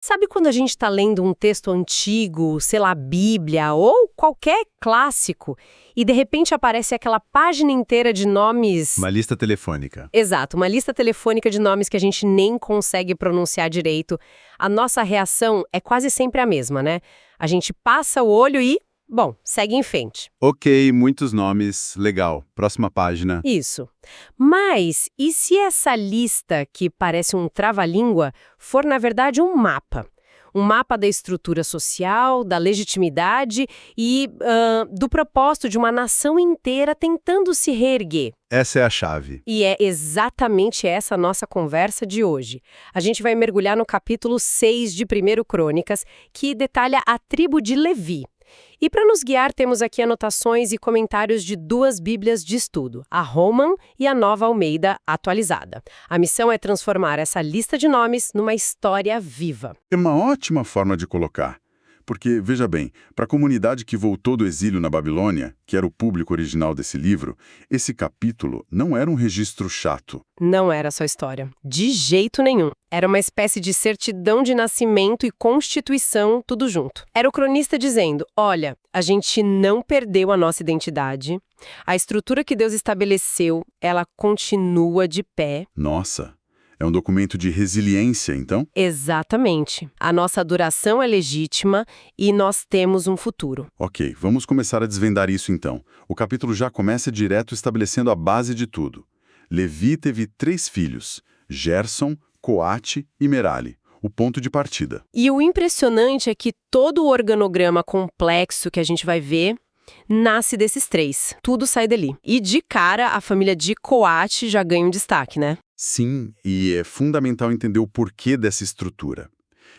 Sabe quando a gente está lendo um texto antigo, sei lá, Bíblia ou qualquer clássico, e de repente aparece aquela página inteira de nomes. Uma lista telefônica. Exato, uma lista telefônica de nomes que a gente nem consegue pronunciar direito. A nossa reação é quase sempre a mesma, né? A gente passa o olho e, bom, segue em frente. Ok, muitos nomes, legal. Próxima página. Isso. Mas e se essa lista, que parece um trava-língua, for na verdade um mapa? Um mapa da estrutura social, da legitimidade e do propósito de uma nação inteira tentando se reerguer. Essa é a chave. E é exatamente essa a nossa conversa de hoje. A gente vai mergulhar no capítulo 6 de 1 Crônicas, que detalha a tribo de Levi. E para nos guiar, temos aqui anotações e comentários de duas Bíblias de estudo, a Holman e a Nova Almeida atualizada. A missão é transformar essa lista de nomes numa história viva. É uma ótima forma de colocar. Porque, veja bem, para a comunidade que voltou do exílio na Babilônia, que era o público original desse livro, esse capítulo não era um registro chato. Não era só história. De jeito nenhum. Era uma espécie de certidão de nascimento e constituição, tudo junto. Era o cronista dizendo, olha, a gente não perdeu a nossa identidade, a estrutura que Deus estabeleceu, ela continua de pé. Nossa, é um documento de resiliência, então? Exatamente. A nossa duração é legítima e nós temos um futuro. Ok, vamos começar a desvendar isso então. O capítulo já começa direto estabelecendo a base de tudo. Levi teve 3 filhos, Gerson, Coate e Merari, o ponto de partida. E o impressionante é que todo o organograma complexo que a gente vai ver nasce desses 3. Tudo sai dali. E de cara, a família de Coate já ganha um destaque, né? Sim, e é fundamental entender o porquê dessa estrutura.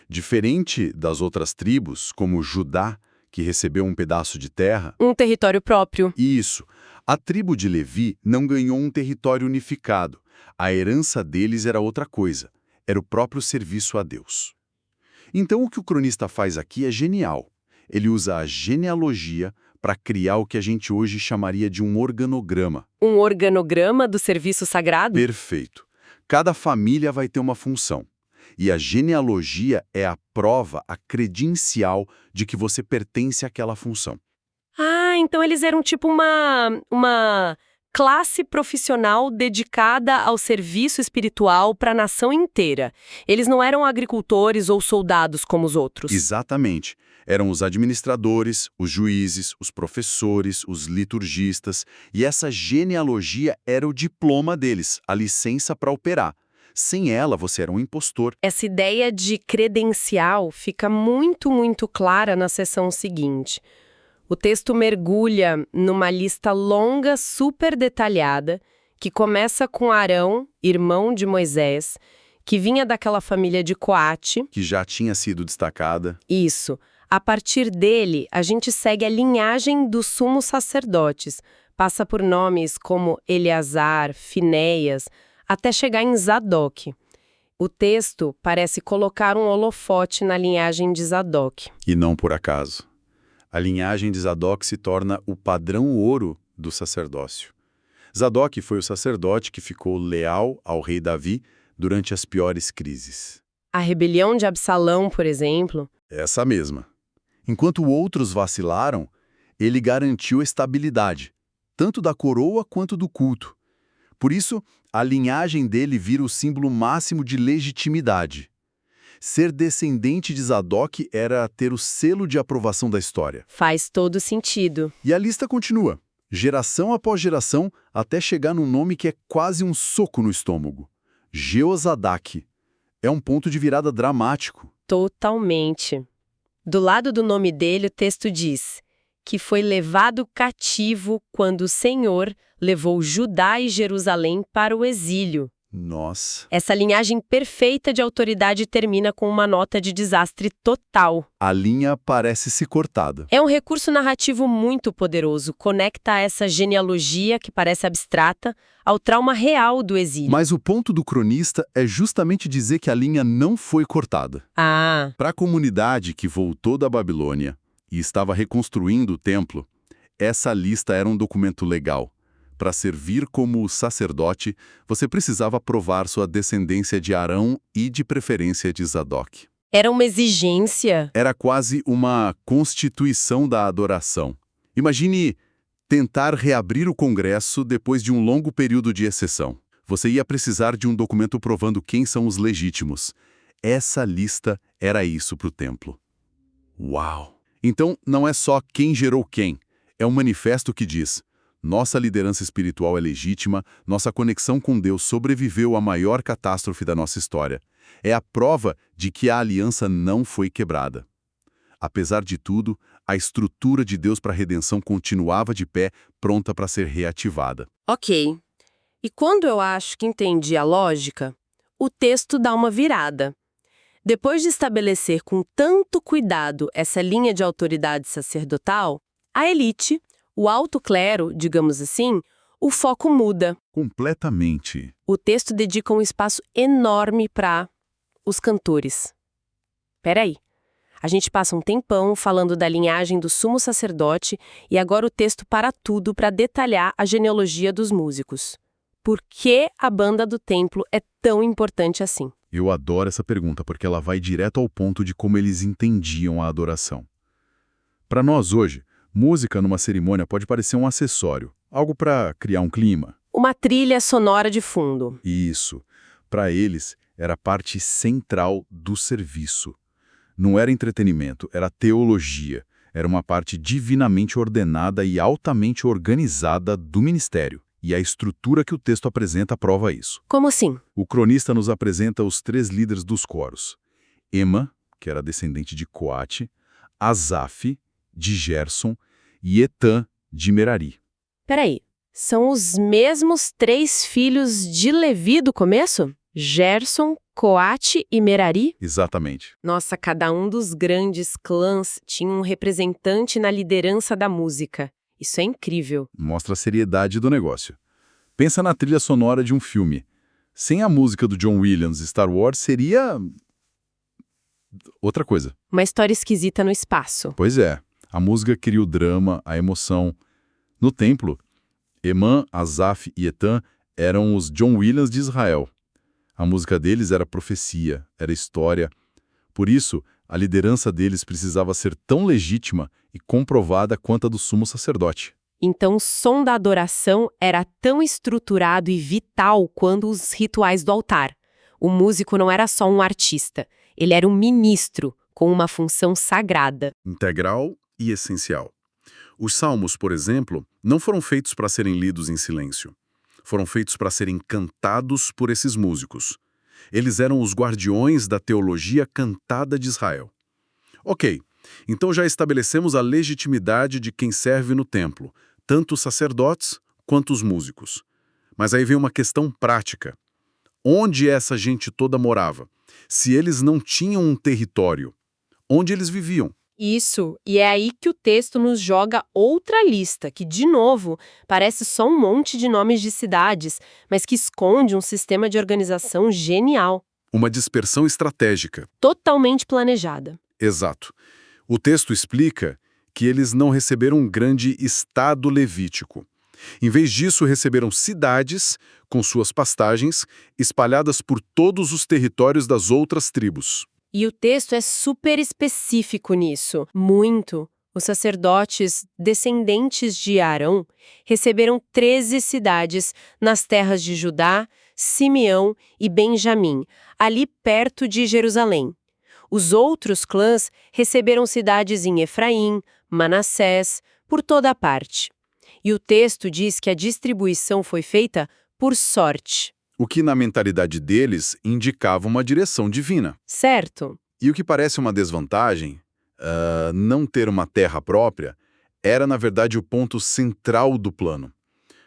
Diferente das outras tribos, como Judá, que recebeu um pedaço de terra... Um território próprio. Isso. A tribo de Levi não ganhou um território unificado. A herança deles era outra coisa. Era o próprio serviço a Deus. Então, o que o cronista faz aqui é genial. Ele usa a genealogia para criar o que a gente hoje chamaria de um organograma. Um organograma do serviço sagrado? Perfeito. Cada família vai ter uma função. E a genealogia é a prova, a credencial de que você pertence àquela função. Ah, então eles eram tipo uma classe profissional dedicada ao serviço espiritual para a nação inteira. Eles não eram agricultores ou soldados como os outros. Exatamente. Eram os administradores, os juízes, os professores, os liturgistas, e essa genealogia era o diploma deles, a licença para operar. Sem ela, você era um impostor. Essa ideia de credencial fica muito, muito clara na seção seguinte. O texto mergulha numa lista longa, super detalhada, que começa com Arão, irmão de Moisés, que vinha daquela família de Coate. Que já tinha sido destacada. Isso. A partir dele, a gente segue a linhagem dos sumos sacerdotes. Passa por nomes como Eleazar, Finéias, até chegar em Zadok. O texto parece colocar um holofote na linhagem de Zadok. E não por acaso. A linhagem de Zadok se torna o padrão ouro do sacerdócio. Zadok foi o sacerdote que ficou leal ao rei Davi durante as piores crises. A rebelião de Absalão, por exemplo. Essa mesma. Enquanto outros vacilaram, ele garantiu a estabilidade, tanto da coroa quanto do culto. Por isso, a linhagem dele vira o símbolo máximo de legitimidade. Ser descendente de Zadok era ter o selo de aprovação da história. Faz todo sentido. E a lista continua, geração após geração, até chegar num nome que é quase um soco no estômago. Jeozadak. É um ponto de virada dramático. Totalmente. Do lado do nome dele, o texto diz que foi levado cativo quando o Senhor levou Judá e Jerusalém para o exílio. Nossa. Essa linhagem perfeita de autoridade termina com uma nota de desastre total. A linha parece se cortada. É um recurso narrativo muito poderoso, conecta essa genealogia que parece abstrata ao trauma real do exílio. Mas o ponto do cronista é justamente dizer que a linha não foi cortada. Ah, Para a comunidade que voltou da Babilônia e estava reconstruindo o templo, essa lista era um documento legal. Para servir como sacerdote, você precisava provar sua descendência de Arão e, de preferência, de Zadok. Era uma exigência. Era quase uma constituição da adoração. Imagine tentar reabrir o Congresso depois de um longo período de exceção. Você ia precisar de um documento provando quem são os legítimos. Essa lista era isso para o templo. Uau! Então, não é só quem gerou quem. É um manifesto que diz: nossa liderança espiritual é legítima, nossa conexão com Deus sobreviveu à maior catástrofe da nossa história. É a prova de que a aliança não foi quebrada. Apesar de tudo, a estrutura de Deus para a redenção continuava de pé, pronta para ser reativada. Ok. E quando eu acho que entendi a lógica, o texto dá uma virada. Depois de estabelecer com tanto cuidado essa linha de autoridade sacerdotal, a elite, o alto clero, digamos assim, o foco muda. Completamente. O texto dedica um espaço enorme para os cantores. Peraí. A gente passa um tempão falando da linhagem do sumo sacerdote e agora o texto para tudo para detalhar a genealogia dos músicos. Por que a banda do templo é tão importante assim? Eu adoro essa pergunta porque ela vai direto ao ponto de como eles entendiam a adoração. Para nós hoje, música numa cerimônia pode parecer um acessório, algo para criar um clima. Uma trilha sonora de fundo. Isso. Para eles, era parte central do serviço. Não era entretenimento, era teologia. Era uma parte divinamente ordenada e altamente organizada do ministério. E a estrutura que o texto apresenta prova isso. Como assim? O cronista nos apresenta os 3 líderes dos coros. Ema, que era descendente de Coate, Asaf, de Gerson, e Etã, de Merari. Peraí, são os mesmos 3 filhos de Levi do começo? Gerson, Coate e Merari? Exatamente. Nossa, cada um dos grandes clãs tinha um representante na liderança da música. Isso é incrível. Mostra a seriedade do negócio. Pensa na trilha sonora de um filme. Sem a música do John Williams, Star Wars seria outra coisa. Uma história esquisita no espaço. Pois é. A música cria o drama, a emoção. No templo, Emã, Asaf e Etã eram os John Williams de Israel. A música deles era profecia, era história. Por isso, a liderança deles precisava ser tão legítima e comprovada quanto a do sumo sacerdote. Então, o som da adoração era tão estruturado e vital quanto os rituais do altar. O músico não era só um artista, ele era um ministro com uma função sagrada. Integral e essencial. Os salmos, por exemplo, não foram feitos para serem lidos em silêncio. Foram feitos para serem cantados por esses músicos. Eles eram os guardiões da teologia cantada de Israel. Ok, então já estabelecemos a legitimidade de quem serve no templo, tanto os sacerdotes quanto os músicos. Mas aí vem uma questão prática. Onde essa gente toda morava? Se eles não tinham um território, onde eles viviam? Isso, e é aí que o texto nos joga outra lista, que, de novo, parece só um monte de nomes de cidades, mas que esconde um sistema de organização genial. Uma dispersão estratégica. Totalmente planejada. Exato. O texto explica que eles não receberam um grande estado levítico. Em vez disso, receberam cidades com suas pastagens espalhadas por todos os territórios das outras tribos. E o texto é super específico nisso. Muito. Os sacerdotes descendentes de Arão receberam 13 cidades nas terras de Judá, Simeão e Benjamim, ali perto de Jerusalém. Os outros clãs receberam cidades em Efraim, Manassés, por toda a parte. E o texto diz que a distribuição foi feita por sorte. O que na mentalidade deles indicava uma direção divina. Certo. E o que parece uma desvantagem, não ter uma terra própria, era na verdade o ponto central do plano.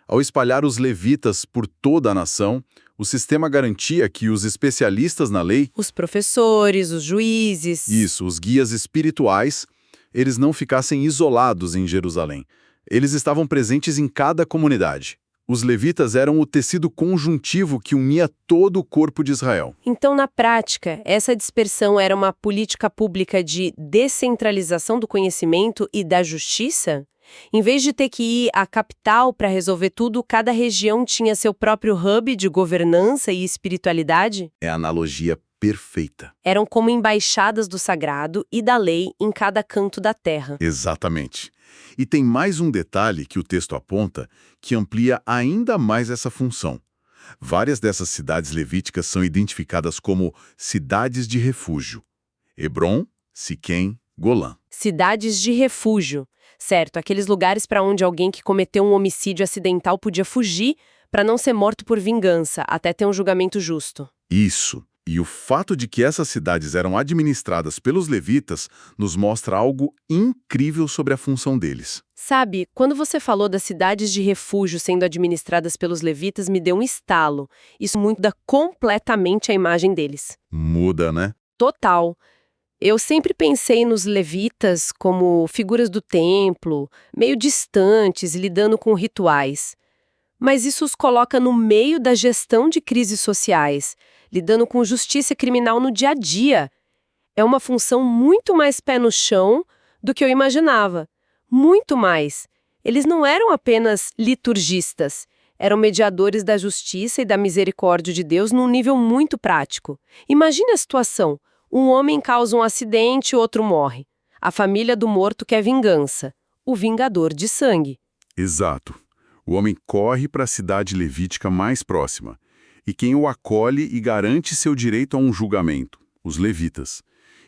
Ao espalhar os levitas por toda a nação, o sistema garantia que os especialistas na lei, Os professores, os juízes... os guias espirituais, eles não ficassem isolados em Jerusalém. Eles estavam presentes em cada comunidade. Os levitas eram o tecido conjuntivo que unia todo o corpo de Israel. Então, na prática, essa dispersão era uma política pública de descentralização do conhecimento e da justiça? Em vez de ter que ir à capital para resolver tudo, cada região tinha seu próprio hub de governança e espiritualidade? É a analogia perfeita. Eram como embaixadas do sagrado e da lei em cada canto da terra. Exatamente. E tem mais um detalhe que o texto aponta que amplia ainda mais essa função. Várias dessas cidades levíticas são identificadas como cidades de refúgio. Hebron, Siquém, Golã. Cidades de refúgio. Certo, aqueles lugares para onde alguém que cometeu um homicídio acidental podia fugir para não ser morto por vingança, até ter um julgamento justo. Isso. E o fato de que essas cidades eram administradas pelos levitas nos mostra algo incrível sobre a função deles. Sabe, quando você falou das cidades de refúgio sendo administradas pelos levitas, me deu um estalo. Isso muda completamente a imagem deles. Muda, né? Total. Eu sempre pensei nos levitas como figuras do templo, meio distantes, lidando com rituais. Mas isso os coloca no meio da gestão de crises sociais, lidando com justiça criminal no dia a dia. É uma função muito mais pé no chão do que eu imaginava. Muito mais. Eles não eram apenas liturgistas, eram mediadores da justiça e da misericórdia de Deus num nível muito prático. Imagine a situação. Um homem causa um acidente, outro morre. A família do morto quer vingança. O vingador de sangue. Exato. O homem corre para a cidade levítica mais próxima. E quem o acolhe e garante seu direito a um julgamento? Os levitas.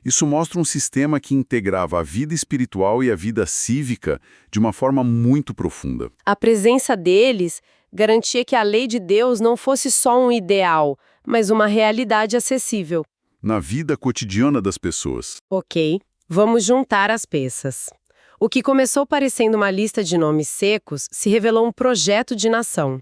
Isso mostra um sistema que integrava a vida espiritual e a vida cívica de uma forma muito profunda. A presença deles garantia que a lei de Deus não fosse só um ideal, mas uma realidade acessível. Na vida cotidiana das pessoas. Ok, vamos juntar as peças. O que começou parecendo uma lista de nomes secos se revelou um projeto de nação.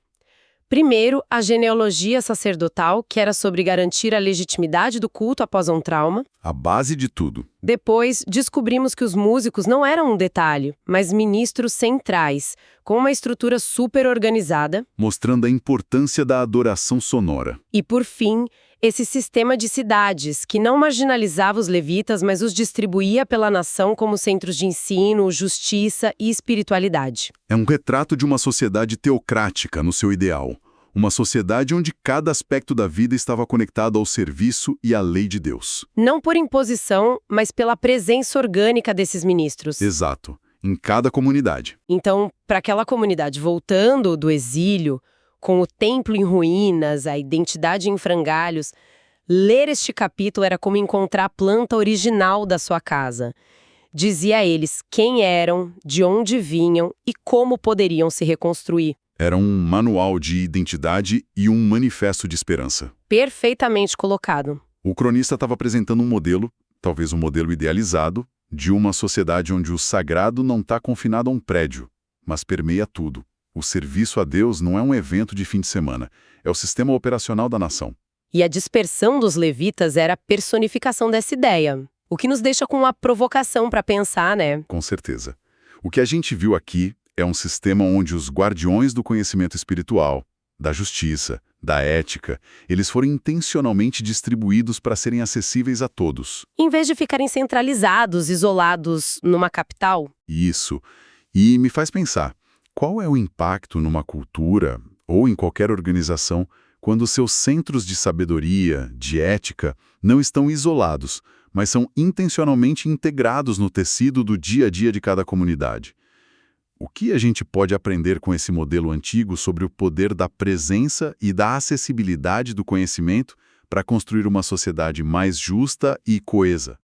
Primeiro, a genealogia sacerdotal, que era sobre garantir a legitimidade do culto após um trauma. A base de tudo. Depois, descobrimos que os músicos não eram um detalhe, mas ministros centrais, com uma estrutura super organizada. Mostrando a importância da adoração sonora. E, por fim, esse sistema de cidades, que não marginalizava os levitas, mas os distribuía pela nação como centros de ensino, justiça e espiritualidade. É um retrato de uma sociedade teocrática no seu ideal. Uma sociedade onde cada aspecto da vida estava conectado ao serviço e à lei de Deus. Não por imposição, mas pela presença orgânica desses ministros. Exato. Em cada comunidade. Então, para aquela comunidade voltando do exílio, com o templo em ruínas, a identidade em frangalhos, ler este capítulo era como encontrar a planta original da sua casa. Dizia a eles quem eram, de onde vinham e como poderiam se reconstruir. Era um manual de identidade e um manifesto de esperança. Perfeitamente colocado. O cronista estava apresentando um modelo, talvez um modelo idealizado, de uma sociedade onde o sagrado não está confinado a um prédio, mas permeia tudo. O serviço a Deus não é um evento de fim de semana, é o sistema operacional da nação. E a dispersão dos levitas era a personificação dessa ideia, o que nos deixa com uma provocação para pensar, né? Com certeza. O que a gente viu aqui é um sistema onde os guardiões do conhecimento espiritual, da justiça, da ética, eles foram intencionalmente distribuídos para serem acessíveis a todos. Em vez de ficarem centralizados, isolados numa capital. Isso. E me faz pensar, qual é o impacto numa cultura ou em qualquer organização quando seus centros de sabedoria, de ética, não estão isolados, mas são intencionalmente integrados no tecido do dia a dia de cada comunidade? O que a gente pode aprender com esse modelo antigo sobre o poder da presença e da acessibilidade do conhecimento para construir uma sociedade mais justa e coesa?